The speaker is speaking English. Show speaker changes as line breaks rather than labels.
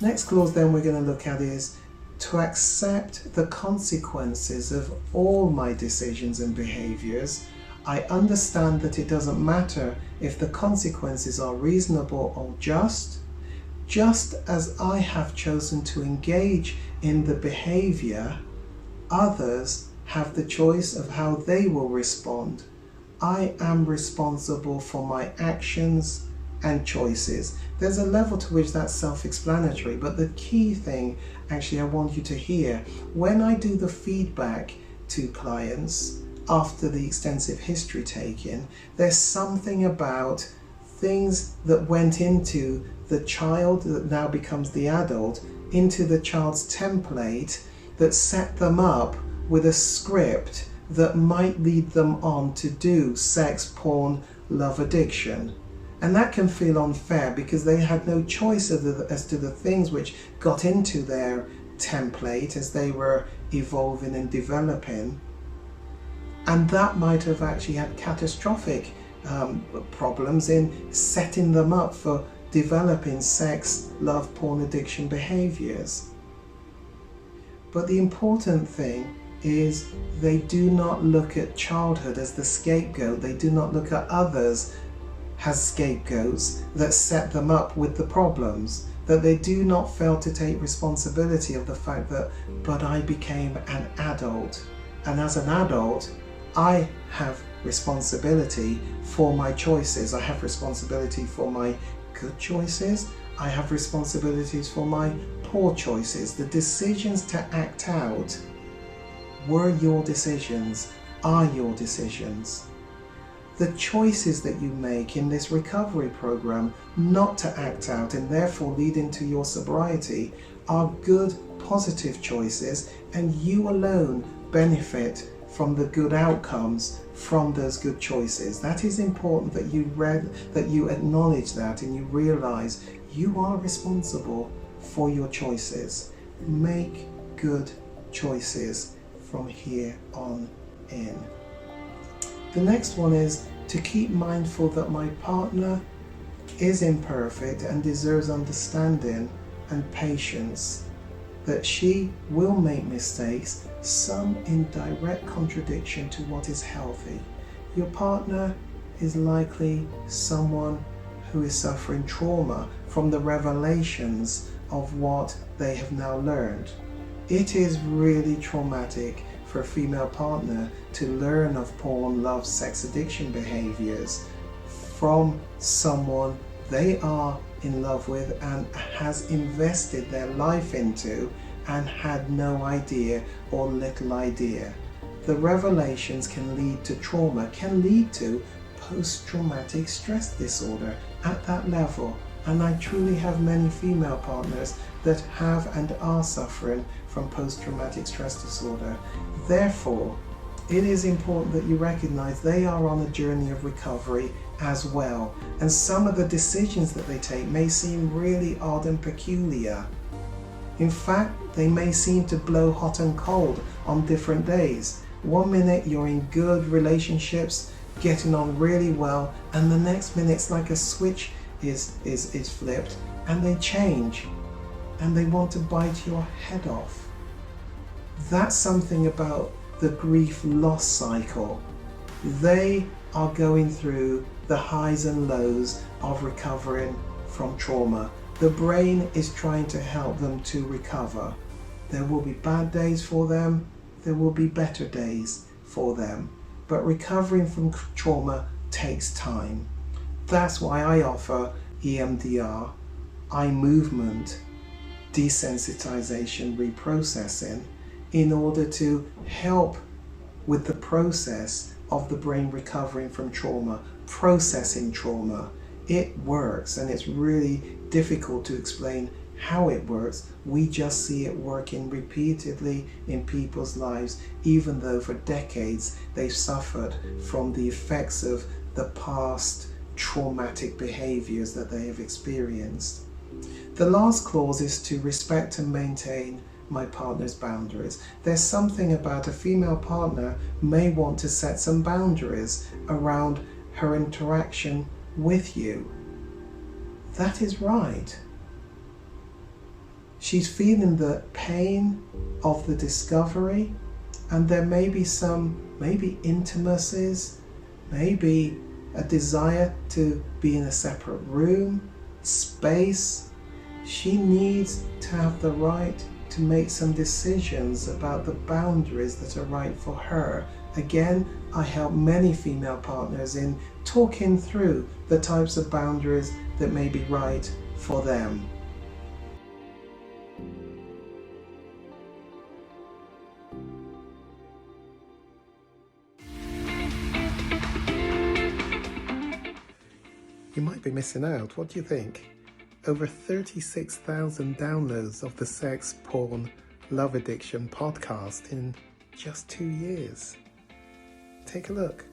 Next clause then we're going to look at is to accept the consequences of all my decisions and behaviors. I understand that it doesn't matter if the consequences are reasonable or just as I have chosen to engage in the behavior, others have the choice of how they will respond. I am responsible for my actions and choices. There's a level to which that's self-explanatory, but the key thing actually I want you to hear, when I do the feedback to clients after the extensive history taken, there's something about things that went into the child that now becomes the adult, into the child's template that set them up with a script that might lead them on to do sex, porn, love addiction. And that can feel unfair because they had no choice as to the things which got into their template as they were evolving and developing. And that might have actually had catastrophic problems in setting them up for developing sex, love, porn addiction behaviors. But the important thing is they do not look at childhood as the scapegoat. They do not look at others as scapegoats that set them up with the problems. That they do not fail to take responsibility of the fact that, but I became an adult. And as an adult, I have responsibility for my choices. I have responsibility for my good choices. I have responsibilities for my poor choices. The decisions to act out were your decisions, are your decisions. The choices that you make in this recovery program not to act out and therefore lead into your sobriety are good, positive choices, and you alone benefit from the good outcomes from those good choices. That is important that you acknowledge that and you realize you are responsible for your choices. Make good choices from here on in. The next one is to keep mindful that my partner is imperfect and deserves understanding and patience, that she will make mistakes, some in direct contradiction to what is healthy. Your partner is likely someone who is suffering trauma from the revelations of what they have now learned. It is really traumatic for a female partner to learn of porn, love, sex addiction behaviors from someone they are in love with and has invested their life into and had no idea or little idea. The revelations can lead to trauma, can lead to post-traumatic stress disorder at that level. And I truly have many female partners that have and are suffering from post-traumatic stress disorder. Therefore, it is important that you recognize they are on a journey of recovery as well. And some of the decisions that they take may seem really odd and peculiar. In fact, they may seem to blow hot and cold on different days. One minute you're in good relationships, getting on really well, and the next minute it's like a switch is flipped and they change and they want to bite your head off. That's something about the grief loss cycle. They are going through the highs and lows of recovering from trauma. The brain is trying to help them to recover. There will be bad days for them, there will be better days for them, but recovering from trauma takes time. That's why I offer EMDR, eye movement, desensitization, reprocessing, in order to help with the process of the brain recovering from trauma, processing trauma. It works, and it's really difficult to explain how it works. We just see it working repeatedly in people's lives, even though for decades they've suffered from the effects of the past traumatic behaviors that they have experienced. The last clause is to respect and maintain my partner's boundaries. There's something about a female partner may want to set some boundaries around her interaction with you. That is right. She's feeling the pain of the discovery, and there may be maybe intimacies, maybe a desire to be in a separate room, space. She needs to have the right to make some decisions about the boundaries that are right for her. Again, I help many female partners in talking through the types of boundaries that may be right for them. You might be missing out. What do you think? Over 36,000 downloads of the Sex, Porn, Love Addiction podcast in just 2 years. Take a look.